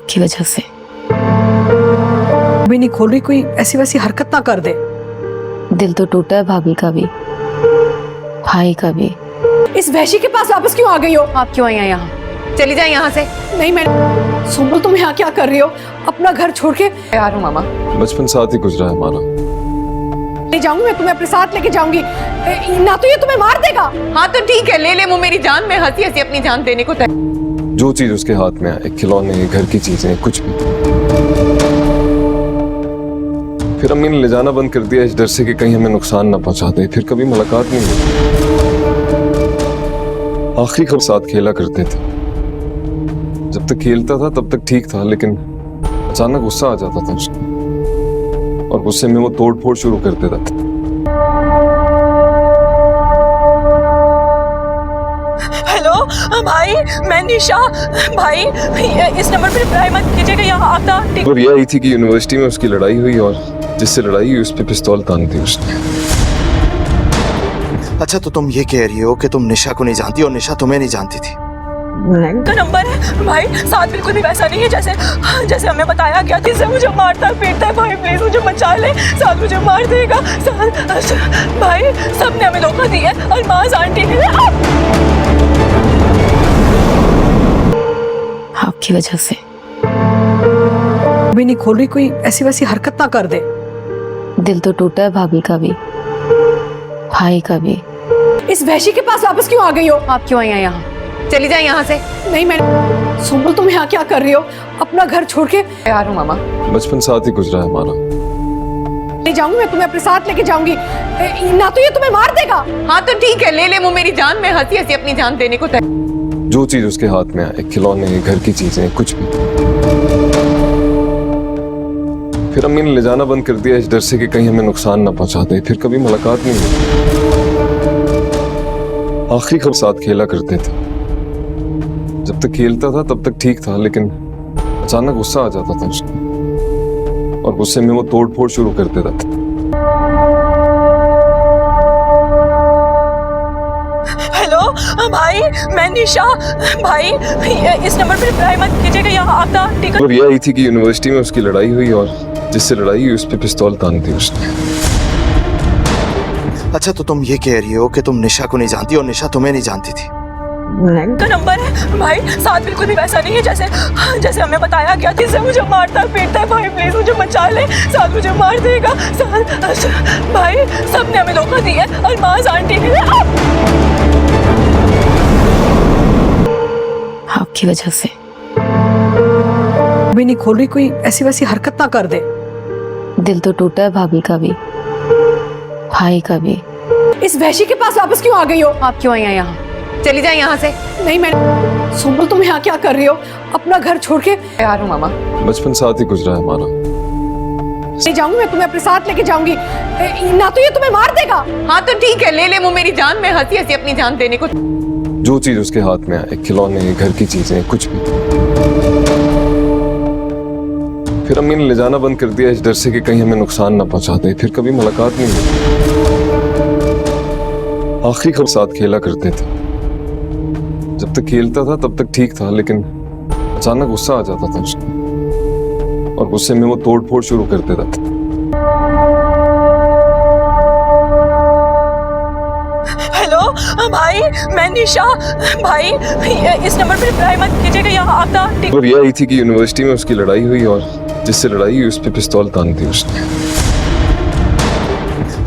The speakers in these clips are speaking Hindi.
आपकी वजह से। भी नहीं खोल रही, कोई ऐसी वैसी हरकत ना कर दे। दिल तो टूटा है भाभी का भी, भाई का भी। इस वहशी के पास वापस क्यों आ गई हो? आप क्यों आई हैं यहाँ? चली जाए यहाँ से। नहीं मैं सुम्बुल, तुम यहाँ क्या कर रही हो? अपना घर छोड़ के। तैयार हूँ मामा। बचपन साथ ही गुजरा है हमारा। ले जाऊंगी मैं तुम्हें, अपने साथ लेके जाऊंगी। ना तो ये तुम्हें मार देगा। हाँ तो ठीक है, ले ले वो मेरी जान। मैं हंसी हंसी अपनी जान देने को तैयार। जो चीज उसके हाथ में आए, खिलौने, घर की चीजें, कुछ भी। फिर अम्मी ने ले जाना बंद कर दिया इस डर से कि कहीं हमें नुकसान ना पहुंचा दे। फिर कभी मुलाकात नहीं हुई। आखिरी कब साथ खेला करते थे। जब तक खेलता था तब तक ठीक था, लेकिन अचानक गुस्सा आ जाता था उसको, और गुस्से में वो तोड़ फोड़ शुरू कर देता था। हेलो भाई, मैं निशा। भाई इस नंबर पर रिप्लाई मत कीजिएगा, यहाँ आता ठीक। और ये आई थी कि यूनिवर्सिटी में उसकी लड़ाई हुई, और जिससे लड़ाई हुई उस पे पिस्तौल तान दी उसने। अच्छा, तो तुम ये कह रही हो कि तुम निशा को नहीं जानती और निशा तुम्हें नहीं जानती थी? का नंबर है भाई, साथ बिल्कुल भी वैसा नहीं है जैसे जैसे हमें बताया गया। किससे मुझे मारता पीटता है भाई, प्लीज मुझे बचा ले। साथ मुझे मार देगा भाई। सबने हमें धोखा दिया, अलमाज आंटी ने। आपकी वजह से। भी नहीं खोल रही, कोई ऐसी वैसी हरकत ना कर दे। दिल तो टूटा है भाभी का भी, भाई का भी। इस वहशी के पास वापस क्यों आ गई हो? आप क्यों आई हैं यहाँ? चली जाए यहाँ से। नहीं मैं सुम्बुल, तुम यहाँ क्या कर रही हो? अपना घर छोड़ के। तैयार हूँ मामा। बचपन साथ ही गुजरा है हमारा। ले जाऊंगी मैं तुम्हें, अपने साथ लेके जाऊंगी। ना तो ये तुम्हें मार देगा। हाँ तो ठीक है, ले ले वो मेरी जान। मैं हंसी हंसी अपनी जान देने को तैयार। जो चीज उसके हाथ में आए, खिलौने, घर की चीजें, कुछ भी। फिर अम्मी ने ले जाना बंद कर दिया इस डर से कि कहीं हमें नुकसान ना पहुंचा दे। फिर कभी मुलाकात नहीं हुई। आखिरी कब साथ खेला करते थे। जब तक खेलता था तब तक ठीक था, लेकिन अचानक गुस्सा आ जाता था उसको, और गुस्से में वो तोड़ फोड़ शुरू कर देता था। हेलो भाई, मैं निशा। भाई इस नंबर पर रिप्लाई मत कीजिएगा, यहाँ आता ठीक है। और ये आई थी कि यूनिवर्सिटी में उसकी लड़ाई हुई, और जिससे लड़ाई हुई उस पे पिस्तौल तान दी उसने। अच्छा, तो तुम ये कह रही हो कि तुम निशा को नहीं जानती और निशा तुम्हें नहीं जानती थी? का नंबर है भाई, साथ बिल्कुल भी वैसा नहीं है जैसे जैसे हमें बताया गया। किससे मुझे मारता पीटता है भाई, प्लीज मुझे बचा ले। साथ मुझे मार देगा भाई। सबने हमें धोखा दिया, अलमाज आंटी ने। आपकी वजह से। भी नहीं खोल रही, कोई ऐसी वैसी हरकत ना कर दे। दिल तो टूटा है भाभी का भी, भाई का भी। इस वहशी के पास वापस क्यों आ गई हो? आप क्यों आई हैं यहाँ? चली जाए यहाँ से। नहीं मैं सुम्बुल, तुम यहाँ क्या कर रही हो? अपना घर छोड़ के। तैयार हूँ मामा। बचपन साथ ही गुजरा है हमारा। ले जाऊंगी मैं तुम्हें, अपने साथ लेके जाऊंगी। ना तो ये तुम्हें मार देगा। हाँ तो ठीक है, ले ले वो मेरी जान। मैं हंसी हंसी अपनी जान देने को। जो चीज उसके हाथ में आए, खिलौने, घर की चीजें, कुछ भी। फिर अम्मी ने ले जाना बंद कर दिया इस डर से कि कहीं हमें नुकसान ना पहुंचा दे। फिर कभी मुलाकात नहीं हुई। आखिरी कब साथ खेला करते थे। जब तक खेलता था तब तक ठीक था, लेकिन अचानक गुस्सा आ जाता था उसको, और गुस्से में वो तोड़ फोड़ शुरू कर देता था। हेलो भाई, मैं निशा। भाई इस नंबर पर रिप्लाई मत कीजिएगा, यहाँ आता ठीक। और ये आई थी कि यूनिवर्सिटी में उसकी लड़ाई हुई, और जिससे लड़ाई हुई उस पे पिस्तौल तान दी उसने।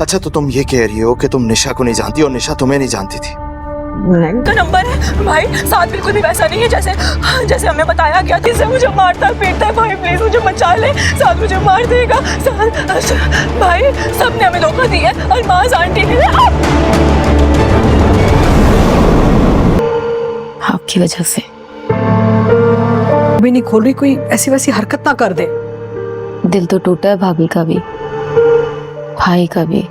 अच्छा, तो तुम ये कह रही हो कि तुम निशा को नहीं जानती और निशा तुम्हें नहीं जानती थी? का नंबर है भाई, साथ बिल्कुल भी वैसा नहीं है जैसे जैसे हमें बताया गया। किससे मुझे मारता पीटता है भाई, प्लीज मुझे बचा ले। साथ मुझे मार देगा भाई। सबने हमें धोखा दिया, अलमाज आंटी ने। आपकी वजह से। भी नहीं खोल रही, कोई ऐसी वैसी हरकत ना कर दे। दिल तो टूटा है भाभी का भी, भाई का भी।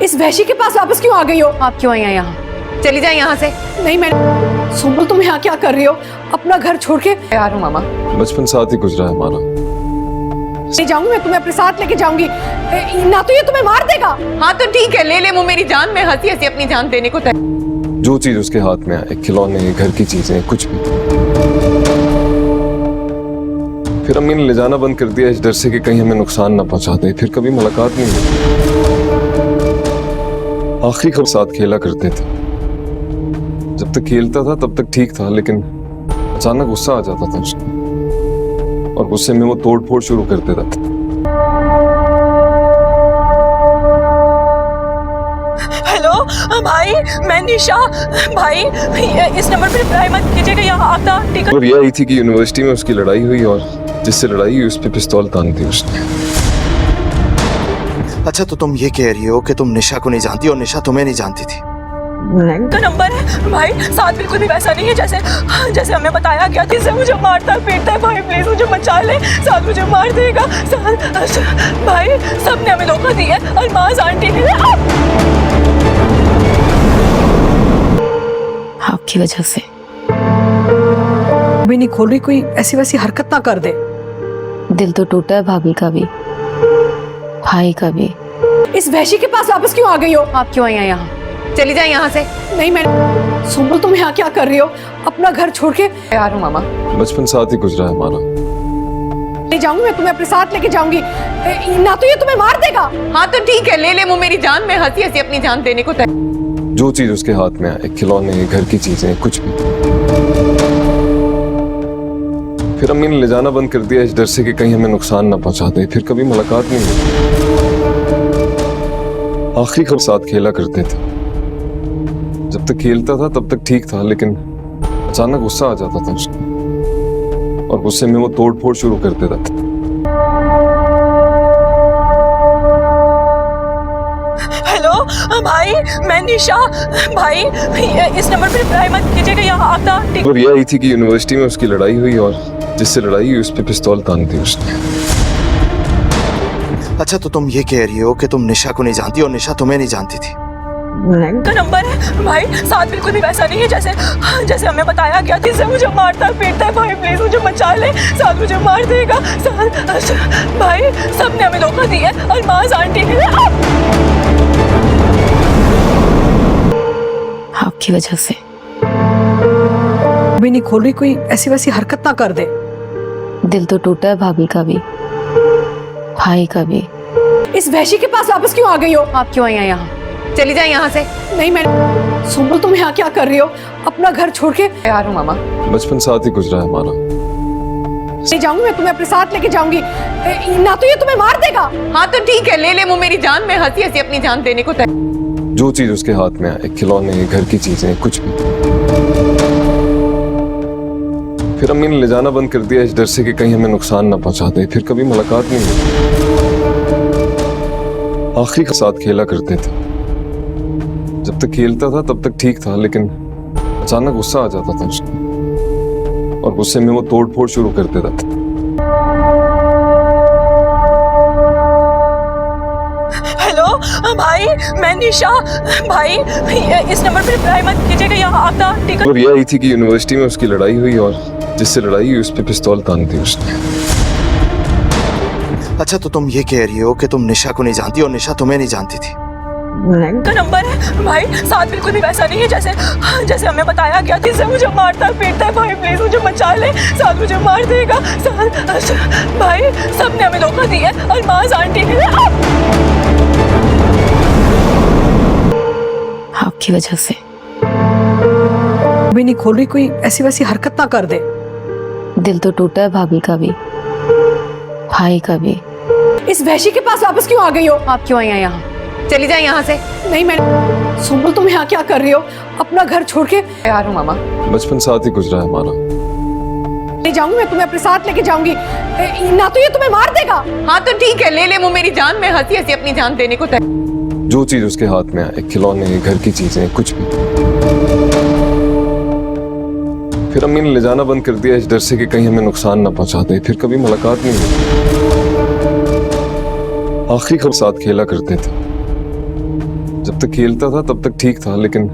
इस वहशी के पास वापस क्यों आ गई हो? आप क्यों आई हैं यहाँ? चली जाए यहाँ से। नहीं मैं सुम्बुल, तुम यहाँ क्या कर रही हो? अपना घर छोड़ के। तैयार हूँ मामा। बचपन साथ ही गुजरा है हमारा। ले जाऊंगी मैं तुम्हें, अपने साथ लेके जाऊंगी। ना तो ये तुम्हें मार देगा। हाँ तो ठीक है, ले ले वो मेरी जान। मैं हंसी हंसी अपनी जान देने को तैयार। जो चीज उसके हाथ में आए, खिलौने, घर की चीजें, कुछ भी। फिर अम्मी ने ले जाना बंद कर दिया इस डर से कि कहीं हमें नुकसान ना पहुंचा दे। फिर कभी मुलाकात नहीं हुई। आखिरी कब साथ खेला करते थे। जब तक खेलता था तब तक ठीक था, लेकिन अचानक गुस्सा आ जाता था उसको और गुस्से में वो तोड़ फोड़ शुरू कर देता था। हेलो भाई, मैं निशा। भाई इस नंबर पर ट्राई मत कीजिएगा, यहाँ आपका टिकट। और ये आई थी कि यूनिवर्सिटी में उसकी लड़ाई हुई और जिससे लड़ाई हुई उस पे पिस्तौल तान दी उसने। अच्छा, तो तुम ये कह रही हो कि तुम निशा को नहीं जानती और निशा तुम्हें नहीं जानती थी? का नंबर है भाई, साथ बिल्कुल भी वैसा नहीं है जैसे जैसे हमें बताया गया। जिससे मुझे मारता है पीटता है। भाई प्लीज मुझे बचा ले, साथ मुझे मार देगा। भाई सबने हमें धोखा दिया। अलमाज आंटी ने आपकी वजह से। भी नहीं खोल रही, कोई ऐसी वैसी हरकत ना कर दे। दिल तो टूटा है भाभी का भी, भाई का भी। इस वैशी के पास वापस क्यों आ गई हो? आप क्यों आई हैं यहाँ? चली जाए यहाँ से। नहीं मैं सुनो, तुम यहाँ क्या कर रही हो? अपना घर छोड़ के। तैयार हूँ मामा। बचपन साथ ही गुजरा है हमारा। ले जाऊंगी, मैं तुम्हें अपने साथ लेके जाऊंगी। ना तो ये तुम्हें मार देगा। हाँ तो ठीक है, ले ले वो मेरी जान। मैं हंसी हंसी अपनी जान देने को तैयार। जो चीज उसके हाथ में आए, खिलौने, घर की चीजें, कुछ भी। फिर अम्मी ने ले जाना बंद कर दिया इस डर से कि कहीं हमें नुकसान ना पहुंचा दे। फिर कभी मुलाकात नहीं हुई। आखिरी कब साथ खेला करते थे। जब तक खेलता था तब तक ठीक था, लेकिन अचानक गुस्सा आ जाता था उसको और गुस्से में वो तोड़ फोड़ शुरू कर देता था। हेलो भाई, मैं निशा। भाई इस नंबर पर ट्राई मत कीजिएगा, यहाँ आपका टिकट। और ये आई थी कि यूनिवर्सिटी में उसकी लड़ाई हुई और जिससे लड़ाई हुई उस पे पिस्तौल तान दी उसने। अच्छा, तो तुम ये कह रही हो कि तुम निशा को नहीं जानती और निशा तुम्हें नहीं जानती थी? का नंबर है भाई, साथ बिल्कुल भी वैसा नहीं है जैसे जैसे हमें बताया गया। जिससे मुझे मारता है पीटता है। भाई प्लीज मुझे बचा ले, साथ मुझे मार देगा। भाई सबने हमें धोखा दिया। अलमाज आंटी ने आपकी वजह से। भी नहीं खोल रही, कोई ऐसी वैसी हरकत ना कर दे। दिल तो टूटा है भाभी का भी, भाई का भी। इस वैशी के पास वापस क्यों आ गई हो? आप क्यों आई हैं यहाँ? चली जाए यहाँ से। नहीं मैं सुनो, तुम यहाँ क्या कर रही हो? अपना घर छोड़ के। तैयार हूँ मामा। बचपन साथ ही गुजरा है हमारा। ले जाऊंगी, मैं तुम्हें अपने साथ लेके जाऊंगी। ना तो ये तुम्हें मार देगा। हाँ तो ठीक है, ले ले वो मेरी जान। मैं हंसी हंसी अपनी जान देने को तैयार। जो चीज उसके हाथ में आए, खिलौने, घर की चीजें, कुछ भी। फिर अम्मी ने ले जाना बंद कर दिया इस डर से कि कहीं हमें नुकसान ना पहुंचा दे। फिर कभी मुलाकात नहीं हुई। आखिरी का साथ खेला करते थे। जब तक खेलता था तब तक ठीक था, लेकिन अचानक गुस्सा आ जाता था उसको और गुस्से में वो तोड़ फोड़ शुरू कर देता था। हेलो भाई, मैं निशा। भाई इस नंबर पर ट्राई मत कीजिएगा, यहाँ आपका टिकट। और ये आई थी कि यूनिवर्सिटी में उसकी लड़ाई हुई और जिससे लड़ाई हुई उस पे पिस्तौल तान दी उसने। अच्छा, तो तुम ये कह रही हो कि तुम निशा को नहीं जानती और निशा तुम्हें नहीं जानती थी? का नंबर है भाई, साथ बिल्कुल भी वैसा नहीं है जैसे जैसे हमें बताया गया। जिससे मुझे मारता है पीटता है। भाई प्लीज मुझे बचा ले, साथ मुझे मार देगा। भाई सबने हमें धोखा दिया। अलमाज आंटी ने आपकी वजह से। भी नहीं खोल रही, कोई ऐसी वैसी हरकत ना कर दे। दिल तो टूटा है भाभी का भी, भाई का भी। इस वैशी के पास वापस क्यों आ गई हो? आप क्यों आई हैं यहाँ? चली जाए यहाँ से। नहीं मैं सुनो, तुम यहाँ क्या कर रही हो? अपना घर छोड़ के। तैयार हूँ मामा। बचपन साथ ही गुजरा है हमारा। ले जाऊंगी, मैं तुम्हें अपने साथ लेके जाऊंगी। ना तो ये तुम्हें मार देगा। हाँ तो ठीक है, ले ले वो मेरी जान। मैं हंसी हंसी अपनी जान देने को तैयार। जो चीज उसके हाथ में आए, खिलौने, घर की चीजें, कुछ भी। फिर अम्मी ने ले जाना बंद कर दिया इस डर से कि कहीं हमें नुकसान ना पहुंचा दे। फिर कभी मुलाकात नहीं हुई। आखिरी कब साथ खेला करते थे। जब तक खेलता था तब तक ठीक था, लेकिन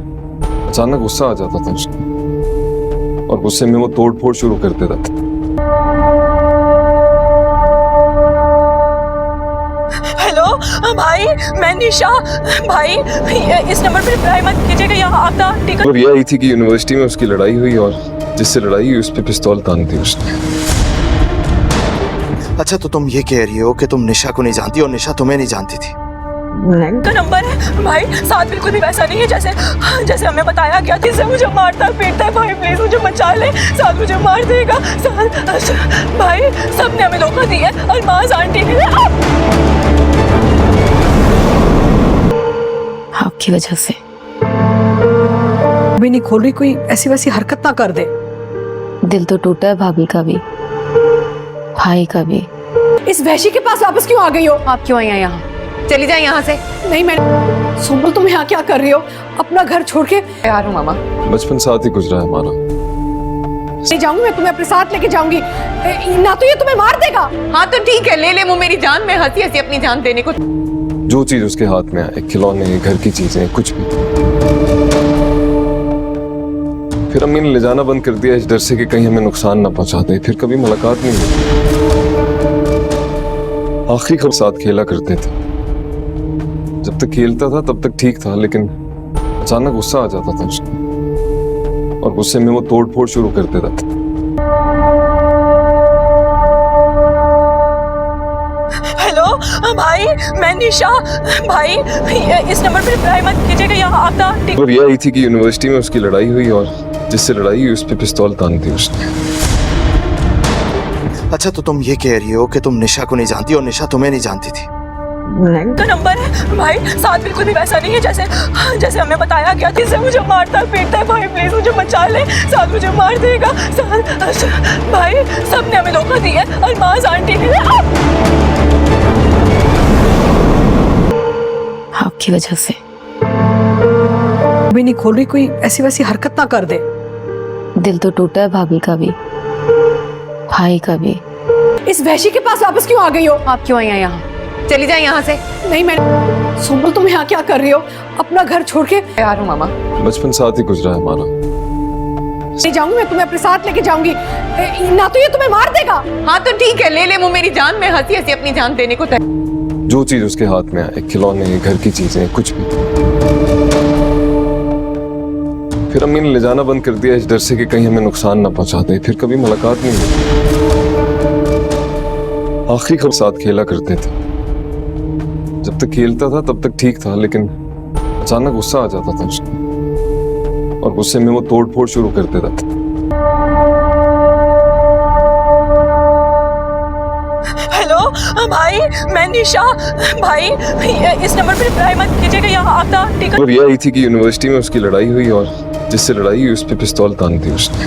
अचानक गुस्सा आ जाता था उसको और गुस्से में वो तोड़ फोड़ शुरू कर देता था। हेलो भाई, मैं निशा। भाई इस नंबर पर ट्राई मत कीजिएगा, यहाँ आपका टिकट। और ये आई थी कि यूनिवर्सिटी में उसकी लड़ाई हुई और जिससे लड़ाई हुई उस पे पिस्तौल तान दी उसने। अच्छा तो तुम ये कह रही हो कि तुम निशा को नहीं जानती और निशा तुम्हें नहीं जानती थी। का नंबर है भाई, साथ बिल्कुल भी वैसा नहीं है जैसे जैसे हमें बताया गया था। इसे मुझे मारता पीटता है भाई, प्लीज मुझे बचा ले। साथ मुझे मार देगा साथ। भाई सबने हमें धोखा दिया है, अल्माज आंटी ने। आपकी वजह से भी नहीं खोल रही, कोई ऐसी वैसी हरकत ना कर दे। दिल तो टूटा है भाभी का भी, भाई का भी। इस वैशी के पास वापस क्यों आ गई हो? आप क्यों आई हैं यहाँ? चली जाए यहाँ से। नहीं मैं सुम्बुल, तुम यहाँ क्या कर रही हो? अपना घर छोड़ के। यार हूँ मामा। बचपन साथ ही गुजरा है हमारा। ले जाऊंगी मैं तुम्हें, अपने साथ लेके जाऊंगी। ना तो ये तुम्हें मार देगा। हाँ तो ठीक है, ले ले मुँह मेरी जान। मैं हंसी हंसी अपनी जान देने को। जो चीज उसके हाथ में आए, खिलौने, घर की चीजें, कुछ भी। फिर अम्मी ने ले जाना बंद कर दिया इस डर से कि कहीं हमें नुकसान ना पहुंचा दे। फिर कभी मुलाकात नहीं हुई। आखिरी कब साथ खेला करते थे। जब तक खेलता था तब तक ठीक था, लेकिन अचानक गुस्सा आ जाता था उसको और गुस्से में वो तोड़ फोड़ शुरू कर देता था। हेलो भाई, मैं निशा। भाई इस नंबर पर रिप्लाई मत कीजिएगा, यहाँ आता। और ये आई थी कि यूनिवर्सिटी में उसकी लड़ाई हुई और जिससे लड़ाई हुई उस पे पिस्तौल तान दी उसने। अच्छा तो तुम ये कह रही हो कि तुम निशा को नहीं जानती और निशा तुम्हें नहीं जानती थी। का नंबर है भाई, साथ बिल्कुल भी वैसा नहीं है जैसे जैसे हमें बताया गया था। इसे मुझे मारता पीटता है भाई, प्लीज मुझे बचा ले। साथ मुझे मार देगा साथ। भाई सबने हमें धोखा दिया है, अल्माज आंटी ने। आपकी वजह से भी नहीं खोल रही, कोई ऐसी वैसी हरकत ना कर दे। दिल तो टूटा है भाभी का भी, भाई का भी। इस वैशी के पास वापस क्यों आ गई हो? आप क्यों आई हैं यहाँ? चली जाए यहाँ से। नहीं मैं सुम्बुल, तुम यहाँ क्या कर रही हो? अपना घर छोड़ के। यार हूँ मामा। बचपन साथ ही गुजरा है हमारा। ले जाऊंगी मैं तुम्हें, अपने साथ लेके जाऊंगी। ना तो ये तुम्हें मार देगा। हाँ तो ठीक है, ले ले मुँह मेरी जान। मैं हंसी हंसी अपनी जान देने को। जो चीज उसके हाथ में आए, खिलौने, घर की चीजें, कुछ भी। फिर अम्मी ने ले जाना बंद कर दिया इस डर से कि कहीं हमें नुकसान ना पहुंचा दे। फिर कभी मुलाकात नहीं हुई। आखिरी कब साथ खेला करते थे। जब तक खेलता था तब तक ठीक था, लेकिन अचानक गुस्सा आ जाता था उसको और गुस्से में वो तोड़ फोड़ शुरू कर देता था। हेलो भाई, मैं निशा। भाई इस नंबर पर रिप्लाई मत कीजिएगा, यहाँ आता। ठीक है। और ये आई थी कि यूनिवर्सिटी में उसकी लड़ाई हुई और जिससे लड़ाई हुई उस पे पिस्तौल तान दी उसने।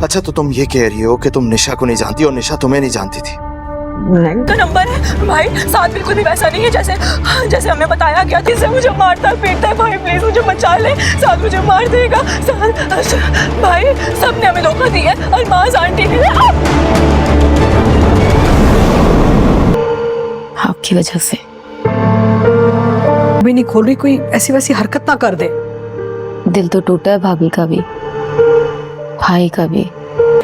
अच्छा तो तुम ये कह रही हो कि तुम निशा को नहीं जानती और निशा तुम्हें नहीं जानती थी। का नंबर है भाई, साथ बिल्कुल भी वैसा नहीं है जैसे जैसे हमें बताया गया था। इसे मुझे मारता पीटता है भाई, प्लीज मुझे बचा ले। साथ मुझे मार देगा साथ। भाई सबने हमें धोखा दिया है, अल्माज आंटी ने। आपकी वजह से भी नहीं खोल रही, कोई ऐसी वैसी हरकत ना कर दे। दिल तो टूटा है भाभी का भी, भाई का भी।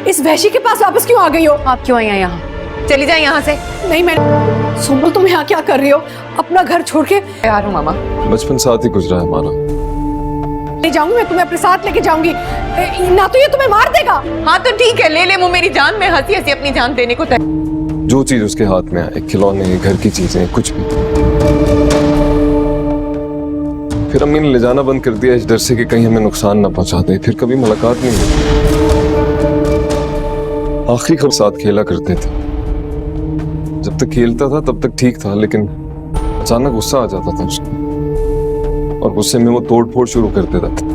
इस वैशी के पास वापस क्यों आ गई हो? आप क्यों आई हैं यहाँ? चली जाए यहाँ से। नहीं मैं सुम्बुल, तुम यहाँ क्या कर रही हो? अपना घर छोड़ के। यार हूँ मामा। बचपन साथ ही गुजरा है हमारा। ले जाऊंगी मैं तुम्हें, अपने साथ लेके जाऊंगी। ना तो ये तुम्हें मार देगा। हाँ तो ठीक है, ले ले मुँह मेरी जान। मैं हंसी हंसी अपनी जान देने को। जो चीज उसके हाथ में आए, खिलौने, घर की चीजें, कुछ भी। फिर अम्मी ने ले जाना बंद कर दिया इस डर से कि कहीं हमें नुकसान ना पहुंचा दे। फिर कभी मुलाकात नहीं हुई। आखिरी कब साथ खेला करते थे। जब तक खेलता था तब तक ठीक था, लेकिन अचानक गुस्सा आ जाता था उसको और गुस्से में वो तोड़ फोड़ शुरू कर देता था।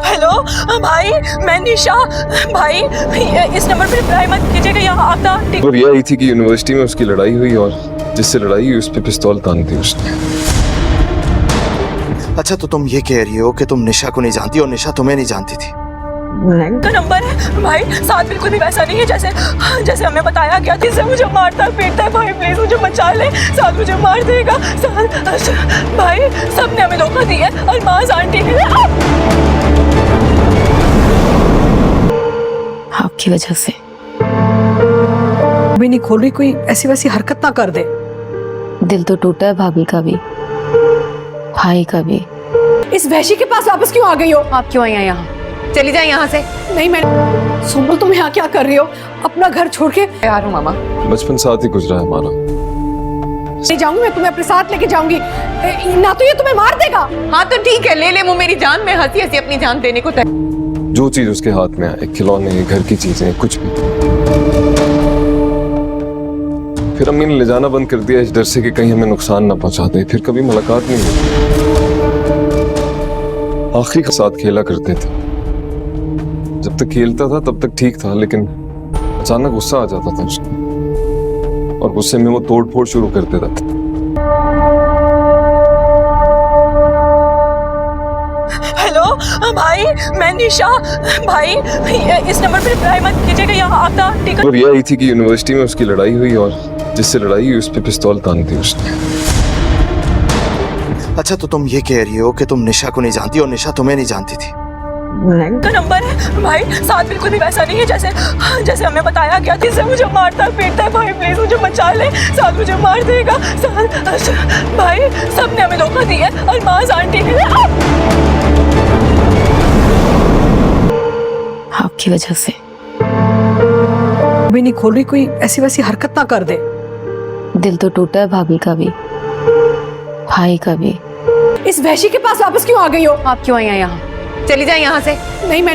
हेलो भाई, मैं निशा। भाई इस नंबर पर रिप्लाई मत कीजिएगा, यहाँ आता। ठीक। और ये आई थी कि यूनिवर्सिटी में उसकी लड़ाई हुई और जिससे लड़ाई हुई उस पे पिस्तौल तान दी उसने। अच्छा तो तुम ये कह रही हो कि तुम निशा को नहीं जानती और निशा तुम्हें नहीं जानती थी। का नंबर है भाई, साथ बिल्कुल भी वैसा नहीं है जैसे जैसे हमें बताया गया था। इसे मुझे मारता पीटता है भाई, प्लीज मुझे बचा ले। साथ मुझे मार देगा साथ। भाई सबने हमें धोखा दिया है, अल्माज आंटी ने। आपकी वजह से भी नहीं खोल रही, कोई ऐसी वैसी हरकत ना कर दे। दिल तो टूटा है भाभी का भी, भाई का भी। इस वैशी के पास वापस क्यों आ गई हो? आप क्यों आई हैं यहाँ? चली जाए यहाँ से। नहीं मैं सुम्बुल, तुम यहाँ क्या कर रही हो? अपना घर छोड़ के तैयार हूँ मामा। बचपन साथ ही गुजरा है हमारा। नहीं जाऊंगी, मैं तुम्हें अपने साथ लेके जाऊंगी। ना तो ये तुम्हें मार देगा। हाँ तो ठीक है, ले ले वो मेरी जान। मैं हंसी हंसी अपनी जान देने को तैयार। जो चीज उसके हाथ में आए, खिलौने, घर की चीजें, कुछ भी। फिर अम्मी ने ले जाना बंद कर दिया इस डर से कि कहीं हमें नुकसान ना पहुंचा दे। फिर कभी मुलाकात नहीं हुई। आखिरी के साथ खेला करते थे। जब तक खेलता था तब तक ठीक था, लेकिन अचानक गुस्सा आ जाता था उसको, और गुस्से में वो तोड़ फोड़ शुरू कर देता था। हेलो भाई, मैं निशा। भाई इस नंबर पर रिप्लाई मत कीजिएगा, यहाँ आपका टिकट। और ये आई थी कि यूनिवर्सिटी में उसकी लड़ाई हुई, और जिससे लड़ाई हुई उस पे पिस्तौल तान दी उसने। अच्छा, तो तुम ये कह रही हो कि तुम निशा को नहीं जानती और निशा तुम्हें नहीं जानती थी? का नंबर है भाई, साथ बिल्कुल भी वैसा नहीं है जैसे जैसे हमें बताया गया। जिससे मुझे मारता पीटता है। भाई प्लीज मुझे बचा ले, साथ मुझे मार देगा। साथ भाई सबने हमें धोखा दिया है। अलमाज आंटी ने आपकी वजह से। भी नहीं खोल रही, कोई ऐसी वैसी हरकत ना कर दे। दिल तो टूटा है भाभी का भी, भाई का भी। इस वहशी के पास वापस क्यों आ गई हो? आप क्यों आई हैं यहाँ? चली जाए यहाँ से। नहीं मैं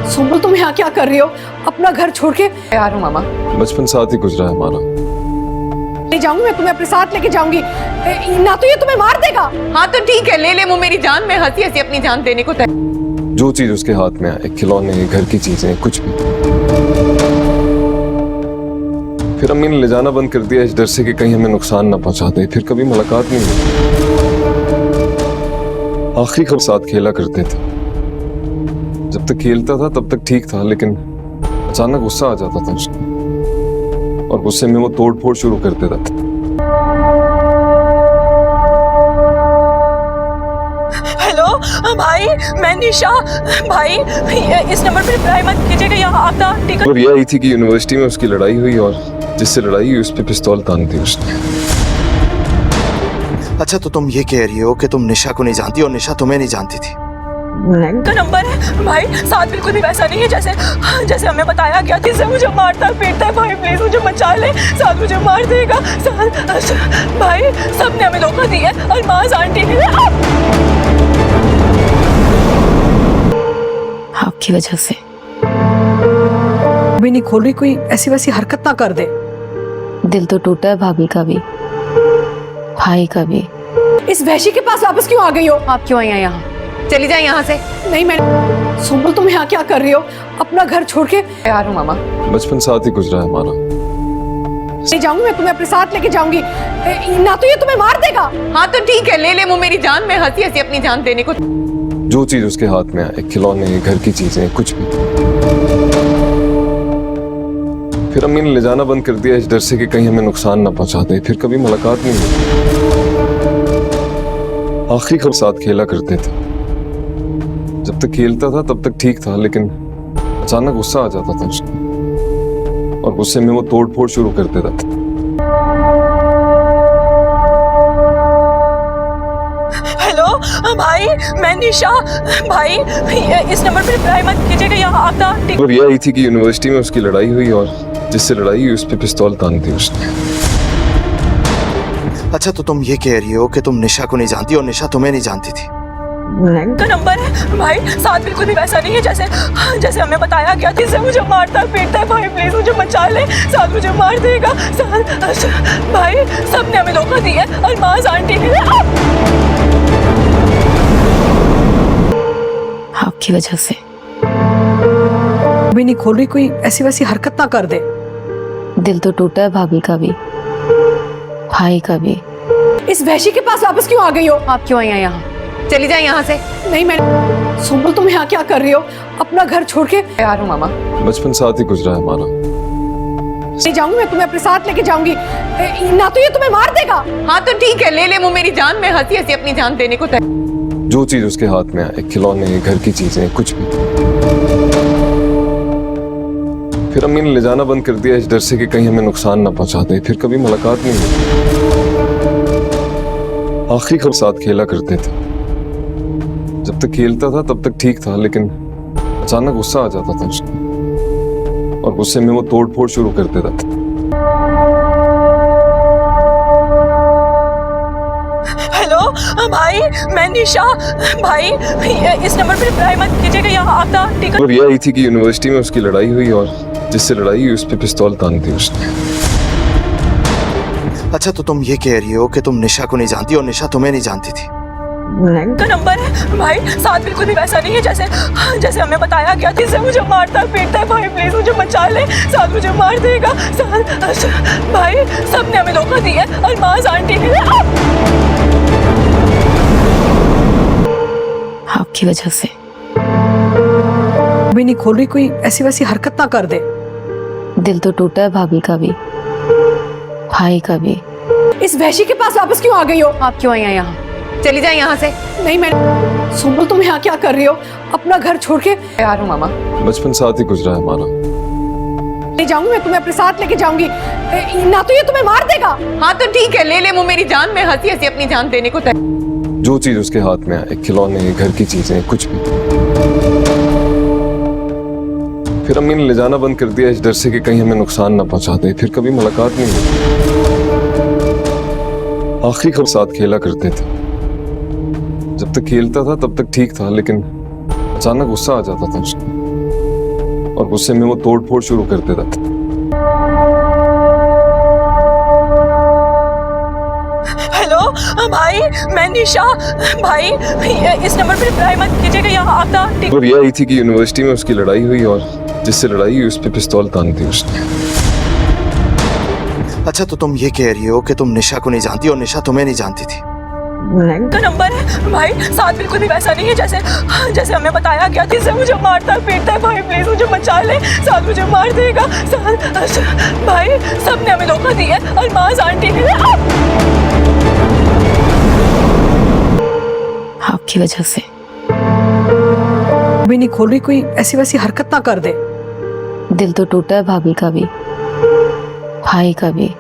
सुम्बुल, तुम यहाँ क्या कर रही हो? अपना घर छोड़ के तैयार हूँ मामा। बचपन साथ ही गुजरा है हमारा। नहीं जाऊंगी, मैं तुम्हें अपने साथ लेके जाऊंगी। ना तो ये तुम्हें मार देगा। हाँ तो ठीक है, ले ले वो मेरी जान। मैं हंसी हंसी अपनी जान देने को तैयार। जो चीज उसके हाथ में आए, खिलौने, घर की चीजें, कुछ भी। फिर अम्मी ने ले जाना बंद कर दिया इस डर से कि कहीं हमें नुकसान ना पहुंचा दे। फिर कभी मुलाकात नहीं हुई। आखिरी कब साथ खेला करते थे। जब तक खेलता था तब तक ठीक था, लेकिन अचानक गुस्सा आ जाता था उसको, और गुस्से में वो तोड़ फोड़ शुरू कर देता था। हेलो भाई, मैं निशा। भाई इस नंबर पर रिप्लाई मत कीजिएगा, यहाँ आपका टिकट। और ये आई थी कि यूनिवर्सिटी में उसकी लड़ाई हुई, और जिससे लड़ाई हुई उस पे पिस्तौल तान दी उसने। अच्छा, तो तुम ये कह रही हो कि तुम निशा को नहीं जानती और निशा तुम्हें नहीं जानती थी? का नंबर है भाई, साथ बिल्कुल भी वैसा नहीं है जैसे जैसे हमें बताया गया। जिससे मुझे मारता पीटता है। भाई प्लीज मुझे बचा ले, साथ मुझे मार देगा। भाई सबने हमें धोखा दिया है। अलमाज आंटी ने आपकी वजह से। भी नहीं खोल रही, कोई ऐसी वैसी हरकत ना कर दे। दिल तो टूटा है भाभी का भी, भाई का भी। इस वहशी के पास वापस क्यों आ गई हो? आप क्यों आई हैं यहाँ? चली जाए यहाँ से। नहीं मैं सुम्बुल, तुम यहाँ क्या कर रही हो? अपना घर छोड़ के तैयार हूँ मामा। बचपन साथ ही गुजरा है हमारा। नहीं जाऊंगी, मैं तुम्हें अपने साथ लेके जाऊंगी। ना तो ये तुम्हें मार देगा। हाँ तो ठीक है, ले ले वो मेरी जान। मैं हंसी हंसी अपनी जान देने को। जो चीज उसके हाथ में आए, खिलौने, घर की चीजें, कुछ भी। फिर अम्मी ने ले जाना बंद कर दिया इस डर से कि कहीं हमें नुकसान ना पहुंचा दे। फिर कभी मुलाकात नहीं हुई। आखिरी कब साथ खेला करते थे। जब तक खेलता था तब तक ठीक था, लेकिन अचानक गुस्सा आ जाता था उसको, और गुस्से में वो तोड़ फोड़ शुरू कर देता था। हेलो भाई, मैं निशा। भाई इस नंबर पर रिप्लाई मत कीजिएगा, यहाँ आपका टिकट। और ये आई थी कि यूनिवर्सिटी में उसकी लड़ाई हुई, और जिससे लड़ाई हुई उस पे पिस्तौल तान दी उसने। अच्छा, तो तुम ये कह रही हो कि तुम निशा को नहीं जानती और निशा तुम्हें नहीं जानती थी? का नंबर है भाई, साथ बिल्कुल भी वैसा नहीं है जैसे जैसे हमें बताया गया। जिससे मुझे मारता पीटता है। भाई प्लीज मुझे बचा ले, साथ मुझे मार देगा। भाई सबने हमें धोखा दिया है। अलमाज आंटी ने आपकी वजह से। भी नहीं खोल रही, कोई ऐसी वैसी हरकत ना कर दे। दिल तो टूटा है भाभी का भी, भाई का भी। इस वहशी के पास वापस क्यों आ गई हो? आप क्यों आई हैं यहाँ? चली जाए यहाँ से। नहीं मैं सुम्बुल, तुम यहाँ क्या कर रही हो? अपना घर छोड़ के तैयार हूँ मामा। बचपन साथ ही गुजरा है हमारा। नहीं जाऊंगी, मैं तुम्हें अपने साथ लेके जाऊंगी। ना तो ये तुम्हें मार देगा। हाँ तो ठीक है, ले ले वो मेरी जान। मैं हंसी हंसी अपनी जान देने को तैयार। जो चीज उसके हाथ में आए, खिलौने, घर की चीजें, कुछ भी। फिर अम्मी ने ले जाना बंद कर दिया इस डर से कि कहीं हमें नुकसान ना पहुंचा दे। फिर कभी मुलाकात नहीं हुई। आखिरी कब साथ खेला करते थे। जब तक खेलता था तब तक ठीक था, लेकिन अचानक गुस्सा आ जाता था उसको और गुस्से में वो तोड़ फोड़ शुरू कर देता था। हेलो भाई, मैं निशा। भाई इस नंबर पर ट्राई मत कीजिएगा, यहाँ आपका टिकट। और ये आई थी कि यूनिवर्सिटी में उसकी लड़ाई हुई और जिससे लड़ाई हुई उस पे पिस्तौल तान दी उसने। अच्छा तो तुम ये कह रही हो कि तुम निशा को नहीं जानती और निशा तुम्हें नहीं जानती थी? का नंबर है भाई, साथ बिल्कुल भी वैसा नहीं है जैसे जैसे हमें बताया गया। जिससे मुझे मारता है पीटता है। भाई प्लीज मुझे बचा ले, साथ मुझे मार देगा। भाई सबने हमें धोखा दिया, अल्माज आंटी ने। आपकी वजह से भी नहीं खोल रही, कोई ऐसी वैसी हरकत ना कर दे। दिल तो टूटा है भाभी का भी, भाई का भी। इस वैशी के पास वापस क्यों आ गई हो? आप क्यों आई हैं यहाँ? चली जाए यहाँ से। नहीं मैं सुनो, तुम यहाँ क्या कर रही हो? अपना घर छोड़ के। तैयार हूँ मामा। बचपन साथ ही गुजरा है हमारा। नहीं जाऊंगी मैं, तुम्हें अपने साथ लेके जाऊंगी। ना तो ये तुम्हें मार देगा। हाँ तो ठीक है, ले ले वो मेरी जान। मैं हंसी हंसी अपनी जान देने को तैयार। जो चीज उसके हाथ में आए, खिलौने, घर की चीजें, कुछ भी। फिर अम्मी ने ले जाना बंद कर दिया इस डर से कि कहीं हमें नुकसान ना पहुंचा दे। फिर कभी मुलाकात नहीं हुई। आखिरी कब साथ खेला करते थे। जब तक खेलता था तब तक ठीक था, लेकिन अचानक गुस्सा आ जाता था उसको और गुस्से में वो तोड़ फोड़ शुरू कर देता था। हेलो भाई, मैं निशा। भाई इस नंबर पर ट्राई मत कीजिएगा, यहाँ आपका टिकट। और ये आई थी कि यूनिवर्सिटी में उसकी लड़ाई हुई और जिससे लड़ाई हुई उस पे पिस्तौल तान दी उसने। अच्छा तो तुम ये कह रही हो कि तुम निशा को नहीं जानती और निशा तुम्हें नहीं जानती थी? का नंबर है भाई, साथ बिल्कुल भी वैसा नहीं है जैसे जैसे हमें बताया गया। जिससे मुझे मारता है पीटता है। भाई प्लीज मुझे बचा ले, साथ मुझे मार देगा। भाई सबने हमें धोखा दिया, अल्माज आंटी ने। आपकी वजह से भी नहीं खोल रही, कोई ऐसी वैसी हरकत ना कर दे। दिल तो टूटा है भाभी का भी, भाई का भी।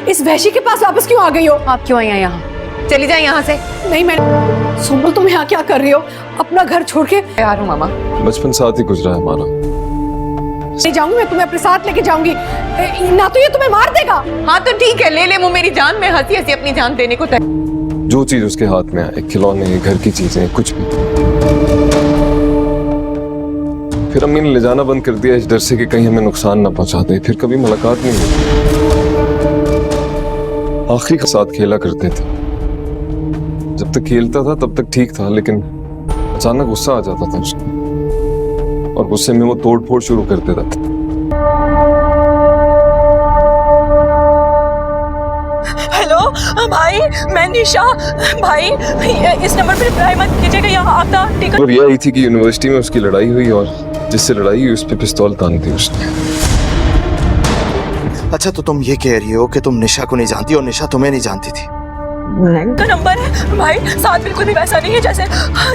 इस वैशी के पास वापस क्यों आ गई हो? आप क्यों आई हैं यहाँ? चली जाए यहाँ से। नहीं मैं सुनो, तुम यहाँ क्या कर रही हो? अपना घर छोड़ के। तैयार हूँ मामा। बचपन साथ ही गुजरा है हमारा। नहीं जाऊंगी मैं, तुम्हें अपने साथ लेके जाऊंगी। ना तो ये तुम्हें मार देगा। हाँ तो ठीक है, ले ले वो मेरी जान। मैं हंसी हंसी अपनी जान देने को तैयार। जो चीज उसके हाथ में आए, खिलौने, घर की चीजें, कुछ भी। फिर अम्मी ने ले जाना बंद कर दिया इस डर से कि कहीं हमें नुकसान ना पहुंचा दे। फिर कभी मुलाकात नहीं हुई। आखिरी के साथ खेला करते थे। जब तक खेलता था तब तक ठीक था, लेकिन अचानक गुस्सा आ जाता था उसको और गुस्से में वो तोड़ फोड़ शुरू कर देता था। हेलो भाई, मैं निशा। भाई इस नंबर पर ट्राई मत कीजिएगा, यहाँ आपका टिकट। और ये आई थी कि यूनिवर्सिटी में उसकी लड़ाई हुई और जिससे लड़ाई हुई उस पे पिस्तौल तान दी उसने। अच्छा तो तुम ये कह रही हो कि तुम निशा को नहीं जानती और निशा तुम्हें नहीं जानती थी? का नंबर है भाई, साथ बिल्कुल भी वैसा नहीं है जैसे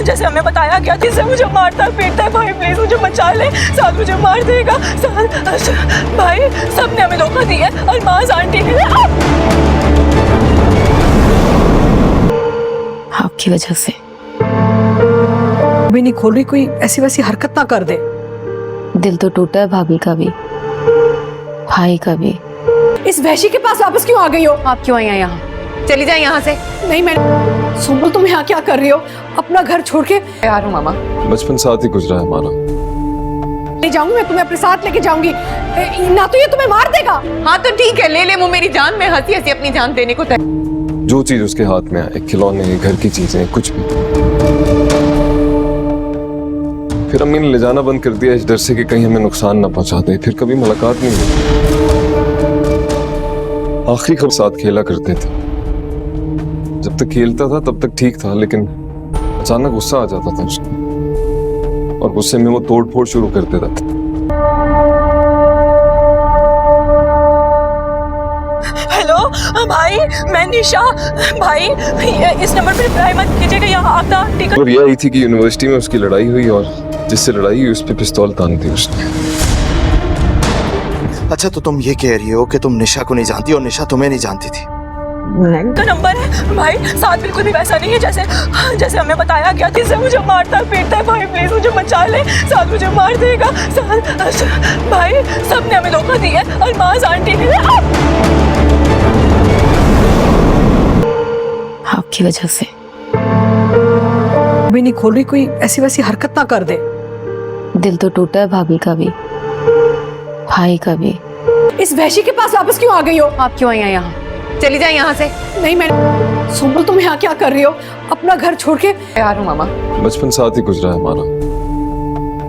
जैसे हमें बताया गया। जिससे मुझे मारता है पीटता है। भाई प्लीज मुझे बचा ले, साथ मुझे मार देगा। भाई सबने हमें धोखा दिया, अल्माज आंटी ने। आपकी वजह से भी नहीं खोल रही, कोई ऐसी वैसी हरकत ना कर दे। दिल तो टूटा है भाभी का भी, भाई का भी। इस वैशी के पास वापस क्यों आ गई हो? आप क्यों आई हैं यहाँ? चली जाए यहाँ से। नहीं मैं सुनो, तुम यहाँ क्या कर रही हो? अपना घर छोड़ के। तैयार हूँ मामा। बचपन साथ ही गुजरा है हमारा। नहीं जाऊंगी मैं, तुम्हें अपने साथ लेके जाऊंगी। ना तो ये तुम्हें मार देगा। हाँ तो ठीक है, ले ले वो मेरी जान। मैं हंसी हंसी अपनी जान देने को तैयार। जो चीज उसके हाथ में आए, खिलौने, घर की चीजें, कुछ भी। फिर अम्मी ने ले जाना बंद कर दिया इस डर से कि कहीं हमें नुकसान ना पहुंचा दे। फिर कभी मुलाकात नहीं हुई। आखिरी कब साथ खेला करते थे। जब तक खेलता था तब तक ठीक था, लेकिन अचानक गुस्सा आ जाता था उसको और गुस्से में वो तोड़ फोड़ शुरू कर देता था। हेलो भाई, मैं निशा। भाई इस नंबर पर ट्राई मत कीजिएगा, यहाँ आपका टिकट। और ये आई थी कि यूनिवर्सिटी में उसकी लड़ाई हुई और जिससे लड़ाई हुई उस पे पिस्तौल तान दी उसने। अच्छा तो तुम ये कह रही हो कि तुम निशा को नहीं जानती और निशा तुम्हें नहीं जानती थी? का नंबर है भाई, साथ बिल्कुल भी वैसा नहीं है जैसे हमें बताया गया था। इससे मुझे मारता पीटता है भाई, प्लीज मुझे बचा ले, साथ मुझे मार देगा साथ। भाई सबने हमें धोखा दिया है, अल्माज आंटी ने। आपकी वजह से भी नहीं खोल रही, कोई ऐसी वैसी हरकत ना कर दे। दिल तो टूटा है भाभी का भी, भाई का भी। इस वैशी के पास वापस क्यों आ गई हो? आप क्यों आई हैं यहाँ? चली जाए यहाँ से। नहीं मैं सुम्बुल, तुम यहाँ क्या कर रही हो? अपना घर छोड़ के। यार हूँ मामा। बचपन साथ ही गुजरा है हमारा।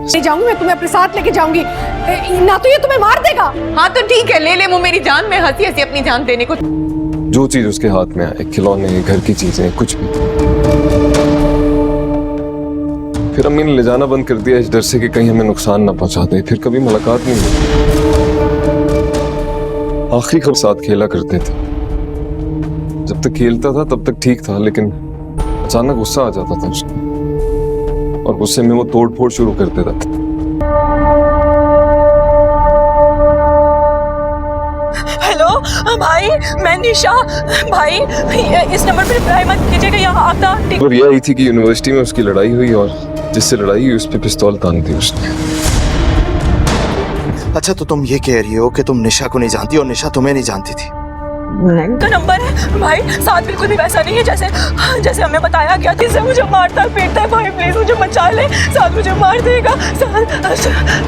ले जाऊंगी मैं, तुम्हें अपने साथ लेके जाऊंगी, ना तो ये तुम्हें मार देगा। हाँ तो ठीक है, ले ले मुँह मेरी जान, मैं हंसी हंसी अपनी जान देने को। जो चीज उसके हाथ में आए, खिलौने, घर की चीजें, कुछ भी। फिर अम्मी ने ले जाना बंद कर दिया इस डर से कि कहीं हमें नुकसान ना पहुंचा दे। फिर कभी मुलाकात नहीं हुई। आखिरी कब साथ खेला करते थे। जब तक खेलता था तब तक ठीक था, लेकिन अचानक गुस्सा आ जाता था उसको, और गुस्से में वो तोड़ फोड़ शुरू कर देता था। हेलो भाई, मैं निशा। भाई इस नंबर पर रिप्लाई मत कीजिएगा, यहाँ आता। और ये आई थी कि यूनिवर्सिटी में उसकी लड़ाई हुई, और जिससे लड़ाई हुई उस पे पिस्तौल तान दी उसने। अच्छा तो तुम ये कह रही हो कि तुम निशा को नहीं जानती और निशा तुम्हें नहीं जानती थी? का नंबर है भाई, साथ बिल्कुल भी वैसा नहीं है जैसे हमें बताया गया था। इससे मुझे मारता पीटता है भाई, प्लीज मुझे बचा ले, साथ मुझे मार देगा साथ।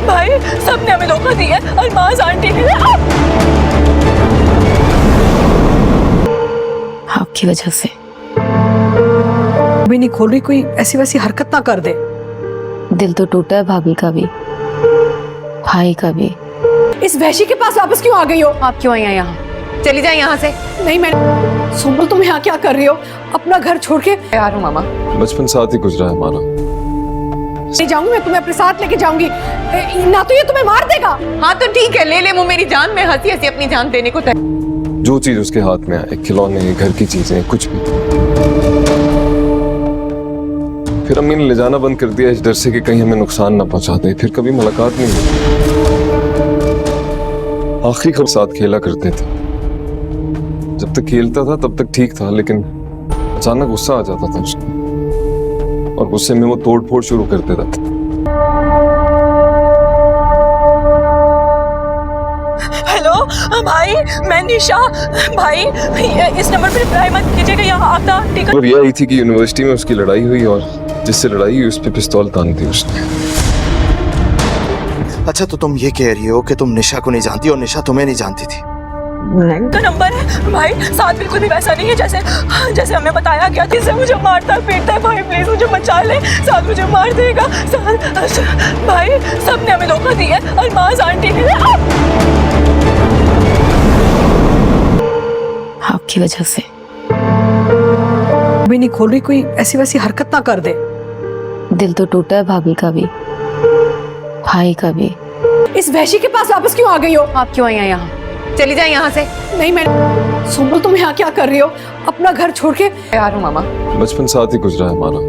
भाई सबने हमें धोखा दिया है, अल्माज आंटी ने। आपकी वजह से भी नहीं खोल रही, कोई ऐसी वैसी हरकत ना कर दे। दिल तो टूटा है भाभी का भी, भाई का भी। इस वैशी के पास वापस क्यों आ गई हो? आप क्यों आई हैं यहाँ? चली जाए यहाँ से। नहीं मैं सुम्बुल, तुम यहाँ क्या कर रही हो? अपना घर छोड़ के। यार हूँ मामा। बचपन साथ ही गुजरा है हमारा। ले जाऊंगी मैं, तुम्हें अपने साथ लेके जाऊंगी, ना तो ये तुम्हें मार देगा। हाँ तो ठीक है, ले ले मुँह मेरी जान, मैं हंसी हंसी अपनी जान देने को। जो चीज उसके हाथ में आए, खिलौने, घर की चीजें, कुछ भी। फिर अम्मी ने ले जाना बंद कर दिया इस डर से कि कहीं हमें नुकसान ना पहुंचा दे। फिर कभी मुलाकात नहीं हुई। आखिरी कब साथ खेला करते थे। जब तक खेलता था तब तक ठीक था, लेकिन अचानक गुस्सा आ जाता था उसको, और गुस्से में वो तोड़ फोड़ शुरू कर देता था। हेलो भाई, मैं निशा। भाई इस नंबर पर रिप्लाई मत कीजिएगा, यहाँ आता। ठीक है। और ये आई थी कि यूनिवर्सिटी में उसकी लड़ाई हुई, और जिससे लड़ाई हुई उस पे पिस्तौल तान दी उसने। अच्छा तो तुम ये कह रही हो कि तुम निशा को नहीं जानती और निशा तुम्हें नहीं जानती थी? का नंबर है भाई, साथ बिल्कुल भी वैसा नहीं है जैसे हमें बताया गया था। इससे मुझे मारता पीटता है भाई, प्लीज मुझे बचा ले, साथ मुझे मार देगा साथ। भाई सबने हमें धोखा दिया है, अल्माज आंटी ने। आपकी वजह से भी नहीं खोल रही, कोई ऐसी वैसी हरकत ना कर दे। दिल तो टूटा है भाभी का भी, भाई का भी। इस वैशी के पास वापस क्यों आ गई हो? आप क्यों आई हैं यहाँ? चली जाए यहाँ से। नहीं मैं सुम्बुल, तुम यहाँ क्या कर रही हो? अपना घर छोड़ के। यार हूँ मामा। बचपन साथ ही गुजरा है हमारा।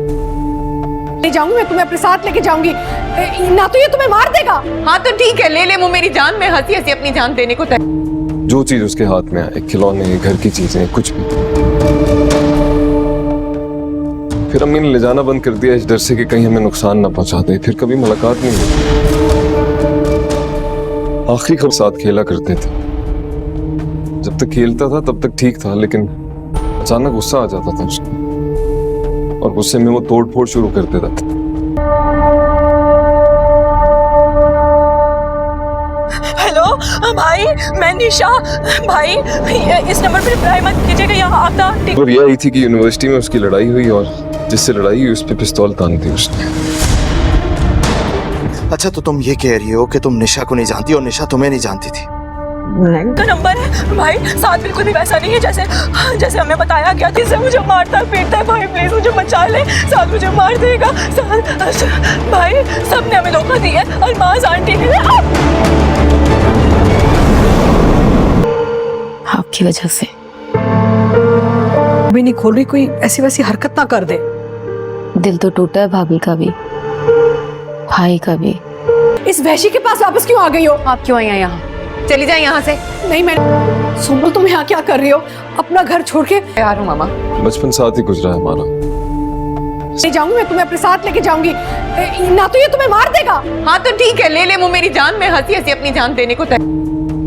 ले जाऊंगी मैं, तुम्हें अपने साथ लेके जाऊंगी, ना तो ये तुम्हें मार देगा। हाँ तो ठीक है, ले ले मुँह मेरी जान, मैं हंसी हंसी अपनी जान देने को। जो चीज उसके हाथ में आए, खिलौने, घर की चीजें, कुछ भी। फिर अम्मी ने ले जाना बंद कर दिया इस डर से कि कहीं हमें नुकसान ना पहुंचा दे। फिर कभी मुलाकात नहीं हुई। आखिरी कब साथ खेला करते थे। जब तक खेलता था तब तक ठीक था, लेकिन अचानक गुस्सा आ जाता था उसको, और गुस्से में वो तोड़ फोड़ शुरू कर देता था। हेलो भाई, मैं निशा। भाई इस नंबर पर रिप्लाई मत कीजिएगा, यहाँ आता। ठीक। और ये आई थी कि यूनिवर्सिटी में उसकी लड़ाई हुई, और जिससे लड़ाई हुई उस पे पिस्तौल तान दी उसने। अच्छा तो तुम ये कह रही हो कि तुम निशा को नहीं जानती और निशा तुम्हें नहीं जानती थी? का नंबर है भाई, साथ बिल्कुल भी वैसा नहीं है जैसे हमें बताया गया था। इससे मुझे मारता पीटता है भाई, प्लीज मुझे बचा ले, साथ मुझे मार देगा साथ। भाई सबने हमें धोखा दिया है, अल्माज आंटी ने। आपकी वजह से भी नहीं खोल रही, कोई ऐसी वैसी हरकत ना कर दे। दिल तो टूटा है भाभी का भी, भाई का भी। इस वैशी के पास वापस क्यों आ गई हो? आप क्यों आई हैं यहाँ? चली जाए यहाँ से। नहीं मैं सुम्बुल तुम यहाँ क्या कर रही हो? अपना घर छोड़ के तैयार हूँ मामा। बचपन साथ ही गुजरा है हमारा। नहीं जाऊंगी, मैं तुम्हें अपने साथ लेके जाऊंगी। ना तो ये तुम्हें मार देगा। हाँ तो ठीक है, ले ले वो मेरी जान। मैं हंसी हंसी अपनी जान देने को तैयार।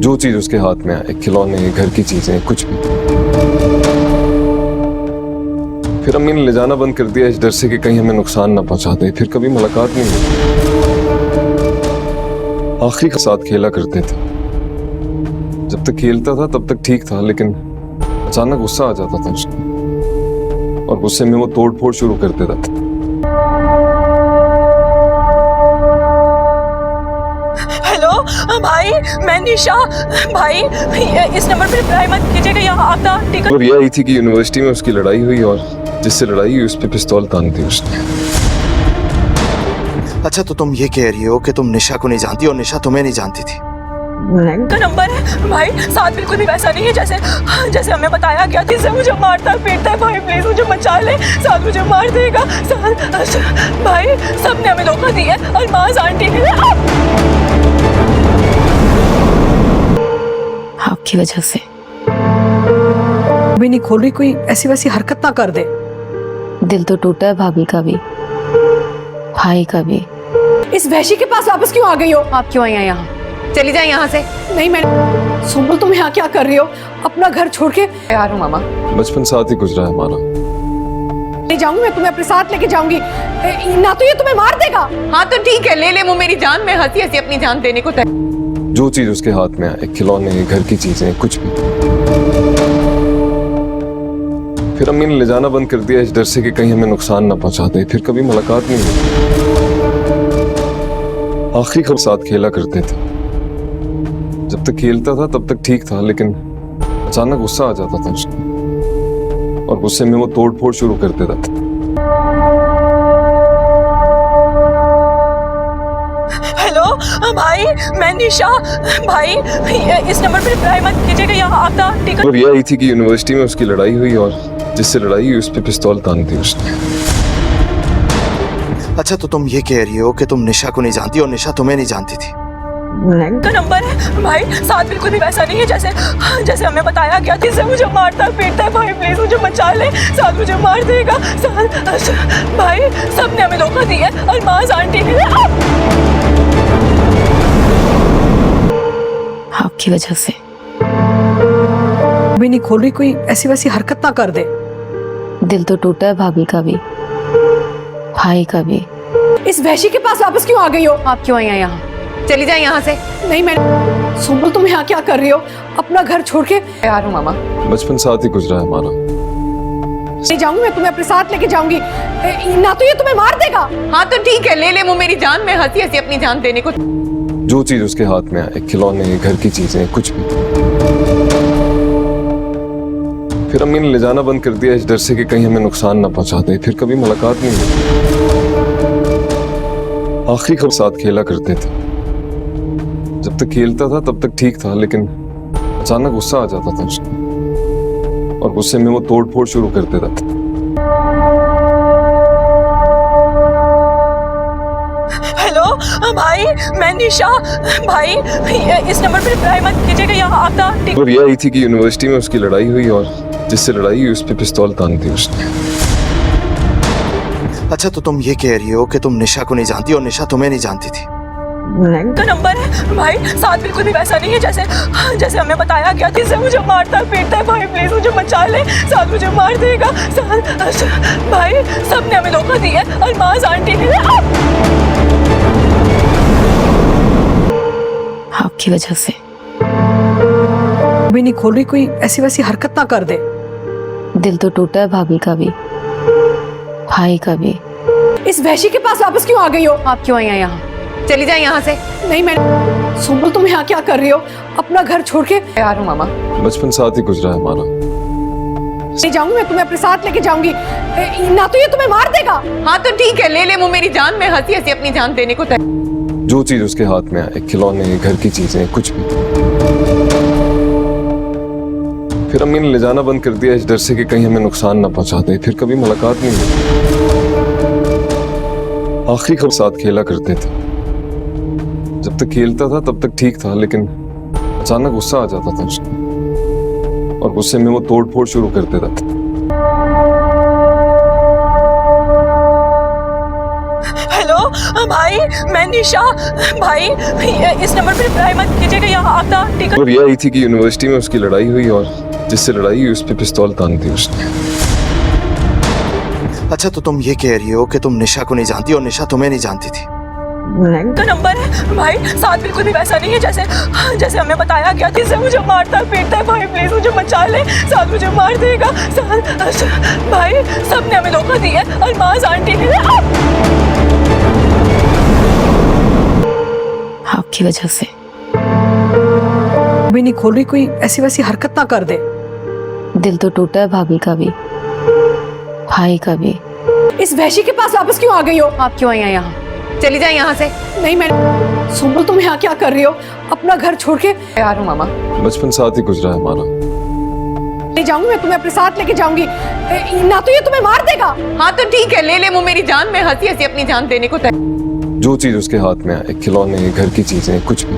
जो चीज उसके हाथ में आए, खिलौने, घर की चीजें, कुछ भी। फिर अम्मी ने ले जाना बंद कर दिया इस डर से कि कहीं हमें नुकसान ना पहुंचा दे। फिर कभी मुलाकात नहीं हुई। आखिरी के साथ खेला करते थे। जब तक खेलता था तब तक ठीक था, लेकिन अचानक गुस्सा आ जाता था उसको, और गुस्से में वो तोड़ फोड़ शुरू कर देता था। हेलो भाई, मैं निशा। भाई इस नंबर पर रिप्लाई मत कीजिएगा, यहाँ आपका टिकट। और ये आई थी कि यूनिवर्सिटी में उसकी लड़ाई हुई, और जिससे लड़ाई हुई उस पे पिस्तौल तान दी उसने। अच्छा, तो तुम ये कह रही हो कि तुम निशा को नहीं जानती और निशा तुम्हें नहीं जानती थी? का नंबर है भाई, साथ बिल्कुल भी वैसा नहीं है जैसे जैसे हमें बताया गया। जिससे मुझे मारता पीटता है। भाई प्लीज मुझे बचा ले, साथ मुझे मार देगा। साथ भाई सबने हमें धोखा दिया है। अलमाज आंटी ने आपकी वजह से। भी नहीं खोल रही, कोई ऐसी वैसी हरकत ना कर दे। दिल तो टूटा है भाभी का भी, भाई का भी। इस वैशी के पास वापस क्यों आ गई हो? आप क्यों आई हैं यहाँ? चली जाए यहाँ से। नहीं, मैं सुम्बुल तुम यहाँ क्या कर रही हो? अपना घर छोड़ के तैयार हूँ मामा। बचपन साथ ही गुजरा है हमारा। नहीं जाऊंगी, मैं तुम्हें अपने साथ लेके जाऊंगी। ना तो ये तुम्हें मार देगा। हाँ तो ठीक है, ले ले वो मेरी जान। मैं हंसी हंसी अपनी जान देने को तैयार। जो चीज उसके हाथ में आए, खिलौने, घर की चीजें, कुछ भी। फिर अम्मी ने ले जाना बंद कर दिया इस डर से कि कहीं हमें नुकसान ना पहुंचा दे। फिर कभी मुलाकात नहीं हुई। आखिरी कब साथ खेला करते थे। जब तक खेलता था तब तक ठीक था, लेकिन अचानक गुस्सा आ जाता था उसको, और गुस्से में वो तोड़ फोड़ शुरू कर देता था। हेलो भाई, मैं निशा। भाई इस नंबर पर रिप्लाई मत कीजिएगा, यहाँ आपका टिकट। और ये आई थी कि यूनिवर्सिटी में उसकी लड़ाई हुई, और जिससे लड़ाई हुई उस पे पिस्तौल तान दी उसने। अच्छा, तो तुम ये कह रही हो कि तुम निशा को नहीं जानती और निशा तुम्हें नहीं जानती थी? का नंबर है भाई, साथ बिल्कुल भी वैसा नहीं है जैसे जैसे हमें बताया गया। जिससे मुझे मारता पीटता है। भाई प्लीज मुझे बचा ले, साथ मुझे मार देगा। साथ भाई सबने हमें धोखा दिया है। अलमाज आंटी ने आपकी वजह से। भी नहीं खोल रही, कोई ऐसी वैसी हरकत ना कर दे। दिल तो टूटा है भाभी का भी, भाई का भी। इस वैशी के पास वापस क्यों आ गई हो? आप क्यों आई हैं यहाँ? चली जाए यहाँ से। नहीं, मैं सुम्बुल तुम यहाँ क्या कर रही हो? अपना घर छोड़ के तैयार हूँ मामा। बचपन साथ ही गुजरा है हमारा। नहीं जाऊंगी, मैं तुम्हें अपने साथ लेके जाऊंगी। ना तो ये तुम्हें मार देगा। हाँ तो ठीक है, ले ले वो मेरी जान। मैं हंसी हंसी अपनी जान देने को। जो चीज उसके हाथ में आए, खिलौने, घर की चीजें, कुछ भी। फिर अम्मी ने ले जाना बंद कर दिया इस डर से कि कहीं हमें नुकसान ना पहुंचा दे। फिर कभी मुलाकात नहीं हुई। आखिरी कब साथ खेला करते थे। जब तक खेलता था तब तक ठीक था, लेकिन अचानक गुस्सा आ जाता था उसको, और गुस्से में वो तोड़ फोड़ शुरू कर देता था। हेलो भाई, मैं निशा। भाई इस नंबर पर रिप्लाई मत कीजिएगा, यहाँ आपका टिकट। और ये आई थी कि यूनिवर्सिटी में उसकी लड़ाई हुई, और जिससे लड़ाई हुई उस पे पिस्तौल तान दी उसने। अच्छा, तो तुम ये कह रही हो कि तुम निशा को नहीं जानती और निशा तुम्हें नहीं जानती थी? का नंबर है भाई, साथ बिल्कुल भी वैसा नहीं है जैसे जैसे हमें बताया गया। जिससे मुझे मारता पीटता है। भाई प्लीज मुझे बचा ले, साथ मुझे मार देगा। साथ भाई सबने हमें धोखा दिया है। अलमाज आंटी ने आपकी वजह से। भी नहीं खोल रही, कोई ऐसी वैसी हरकत ना कर दे। दिल तो टूटा है भाभी का भी, भाई का भी। इस वैशी के पास वापस क्यों आ गई हो? आप क्यों आई हैं यहाँ? चली जाए यहाँ से। नहीं, मैं सुम्बुल तुम यहाँ क्या कर रही हो? अपना घर छोड़ के तैयार हूँ मामा। बचपन साथ ही गुजरा है हमारा। नहीं जाऊंगी, मैं तुम्हें अपने साथ लेके जाऊंगी। ना तो ये तुम्हें मार देगा। हाँ तो ठीक है, ले ले वो मेरी जान। मैं हंसी हंसी अपनी जान देने को तैयार। जो चीज उसके हाथ में आए, खिलौने, घर की चीजें, कुछ भी। फिर अम्मी ने ले जाना बंद कर दिया इस डर से कि कहीं हमें नुकसान ना पहुंचा दे। फिर कभी मुलाकात नहीं हुई। आखिरी कब साथ खेला करते थे। जब तक खेलता था तब तक ठीक था, लेकिन अचानक गुस्सा आ जाता था उसको, और गुस्से में वो तोड़ फोड़ शुरू कर देता था। हेलो भाई, मैं निशा। भाई इस नंबर पर रिप्लाई मत कीजिएगा, यहाँ आपका टिकट। और ये आई थी कि यूनिवर्सिटी में उसकी लड़ाई हुई और जिससे लड़ाई हुई उस पे पिस्तौल तान दी उसने। अच्छा तो तुम ये कह रही हो कि तुम निशा को नहीं जानती और निशा तुम्हें नहीं जानती थी? का नंबर है भाई, साथ बिल्कुल भी वैसा नहीं है जैसे जैसे हमें बताया गया। जिससे मुझे मारता है पीटता है। भाई प्लीज मुझे बचा ले, साथ मुझे मार देगा। साथ भाई सबने हमें धोखा दिया है। अल्माज आंटी ने आपकी वजह से। भी नहीं खोल रही, कोई ऐसी वैसी हरकत ना कर दे। दिल तो टूटा है भाभी का भी, भाई का भी। इस वैशी के पास वापस क्यों आ गई हो? आप क्यों आई हैं यहाँ? चली जाए यहाँ से। नहीं मैं सुनो, तुम यहाँ क्या कर रही हो? अपना घर छोड़ के। तैयार हूँ मामा। बचपन साथ ही गुजरा है हमारा। ले जाऊंगी मैं तुम्हें, अपने साथ लेके जाऊंगी। ना तो ये तुम्हें मार देगा। हाँ तो ठीक है, ले ले वो मेरी जान। मैं हंसी हंसी अपनी जान देने को तैयार। जो चीज उसके हाथ में आए, खिलौने, घर की चीजें, कुछ भी।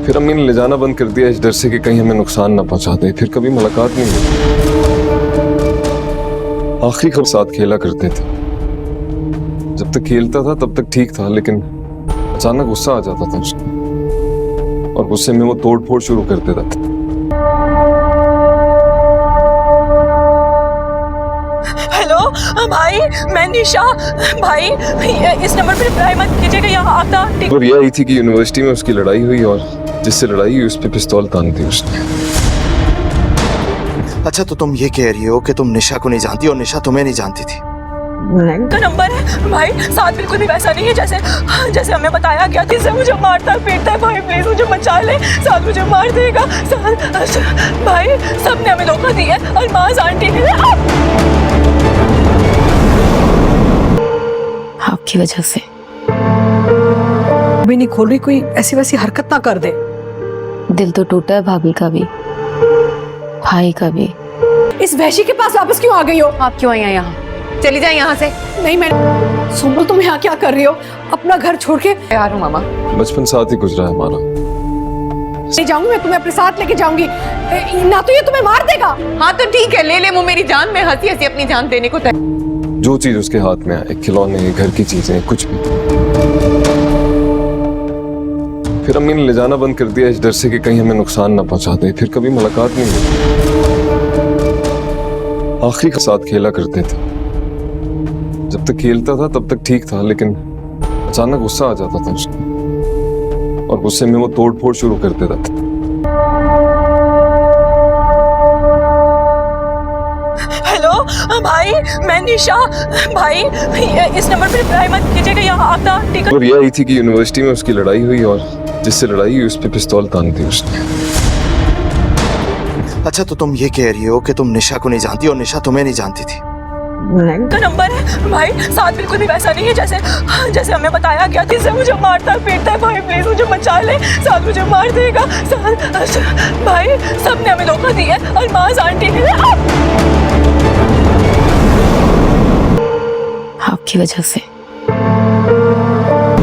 फिर अम्मी ने ले जाना बंद कर दिया इस डर से कि कहीं हमें नुकसान ना पहुंचा दे। फिर कभी मुलाकात नहीं हुई। आखिरी कब साथ खेला करते थे। जब तक खेलता था तब तक ठीक था, लेकिन अचानक गुस्सा आ जाता था उसको और गुस्से में वो तोड़ फोड़ शुरू कर देता था। हेलो भाई, मैं निशा। भाई इस नंबर पर रिप्लाई मत कीजिएगा, यहाँ आपका टिकट। और ये आई थी कि यूनिवर्सिटी में उसकी लड़ाई हुई और जिससे लड़ाई हुई उस पे पिस्तौल तान दी उसने। अच्छा तो तुम ये कह रही हो कि तुम निशा को नहीं जानती और निशा तुम्हें नहीं जानती थी? का नंबर है भाई, साथ बिल्कुल भी वैसा नहीं है जैसे जैसे हमें बताया गया। जिससे मुझे मारता है पीटता है। भाई प्लीज मुझे बचा ले, साथ मुझे मार देगा। साथ भाई सबने हमें धोखा दिया है। अल्माज आंटी ने आपकी वजह से। भी नहीं खोल रही, कोई ऐसी वैसी हरकत ना कर दे। दिल तो टूटा है भाभी का भी, भाई का भी। इस वैशी के पास वापस क्यों आ गई हो? आप क्यों आई हैं यहाँ? चली जाए यहाँ से। नहीं मैं सुनो, तुम यहाँ क्या कर रही हो? अपना घर छोड़ के। तैयार हूँ मामा। बचपन साथ ही गुजरा है हमारा। ले जाऊंगी मैं तुम्हें, अपने साथ लेके जाऊंगी। ना तो ये तुम्हें मार देगा। हाँ तो ठीक है, ले ले वो मेरी जान। मैं हंसी हंसी अपनी जान देने को तैयार। जो चीज उसके हाथ में आए, खिलौने, घर की चीजें, कुछ भी। फिर अम्मी ने ले जाना बंद कर दिया इस डर से कि कहीं हमें नुकसान ना पहुंचा दे। फिर कभी मुलाकात नहीं हुई। आखिरी के साथ खेला करते थे। जब तक खेलता था तब तक ठीक था, लेकिन अचानक गुस्सा आ जाता था उसको और गुस्से में वो तोड़ फोड़ शुरू कर देता था। हेलो भाई, मैं निशा। भाई इस नंबर पर रिप्लाई मत कीजिएगा, यहाँ आपका टिकट। और ये आई थी कि यूनिवर्सिटी में उसकी लड़ाई हुई और जिससे लड़ाई हुई उस पे पिस्तौल तान दी उसने। अच्छा तो तुम ये कह रही हो कि तुम निशा को नहीं जानती और निशा तुम्हें नहीं जानती थी? का नंबर है भाई, साथ बिल्कुल भी वैसा नहीं है जैसे जैसे हमें बताया गया। जिससे मुझे मारता है पीटता है। भाई प्लीज मुझे बचा ले, साथ मुझे मार देगा। साथ भाई सबने हमें धोखा दिया है। अल्माज आंटी ने आपकी वजह से।